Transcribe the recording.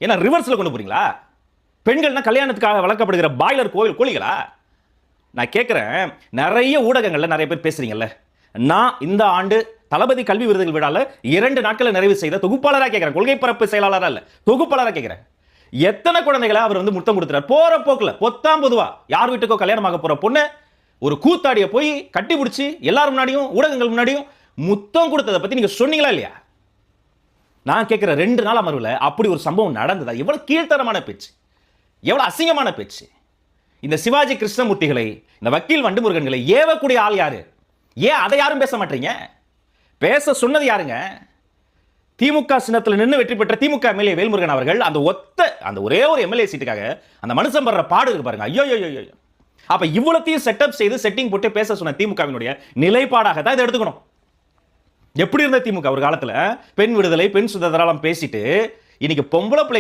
ஏன்னா ரிவர்ஸ்ல கொண்டு போறீங்களா? பெண்கள்னா கல்யாணத்துக்காக வளர்க்கப்படுகிற பாய்லர் கோழிகளா? நான் கேட்கிறேன், நிறைய ஊடகங்கள்ல நிறைய பேர் பேசுறீங்கல்ல, நான் இந்த ஆண்டு தளபதி கல்வி விருதுகள் விழால 2 நாட்களை நிறைவு செய்த தொகுப்பாளரா கேட்கிறேன், கொள்கை பரப்பு செயலாளரா இல்ல, தொகுப்பாளரா கேட்கிறேன். எத்தனை குழந்தைகளை அவர் வந்து முத்தம் கொடுத்துறார்? போற போக்குல பொத்தாம் பொதுவா யார் வீட்டுக்கோ கல்யாணமாக போற பொண்ணு ஒரு கூத்தாடிய போய் கட்டி பிடிச்சி எல்லாரும் முன்னாடியும் ஊடகங்கள் முன்னாடியும் முத்தம் கொடுத்ததை பத்தி நீங்க சொன்னீங்களா இல்லையா? நான் கேட்கிற 2 நாள் அமர்வுல அப்படி ஒரு சம்பவம் நடந்ததா? எவ்வளவு கீழ்த்தரமான பேச்சு, எவ்வளவு அசிங்கமான பேச்சு. இந்த சிவாஜி கிருஷ்ணமூர்த்திகளை, இந்த வக்கீல் வண்டுமுருகன்களை ஏவக்கூடிய ஆள் யாரு? ஏன் அதை யாரும் பேச மாட்டீங்க? பேச சொன்னது யாருங்க? திமுக சின்னத்தில் நின்று வெற்றி பெற்ற திமுக எம்எல்ஏ வேல்முருகன் அவர்கள் அந்த ஒரே ஒரு எம்எல்ஏ சீட்டுக்காக அந்த மனுஷன் படுற பாடு இருக்கு பாருங்க. ஐயோ ஐயோ. அப்ப இவ்வளத்தையும் செட்டப் செய்து செட்டிங் போட்டு பேச சொன்ன திமுகவினுடைய நிலைப்பாடாக தான் இதை எடுத்துக்கணும். எப்படி இருந்த திமுக ஒரு காலத்துல பெண் விடுதலை, பெண் சுதந்திரம் பேசிட்டு இன்னைக்கு பொம்பளை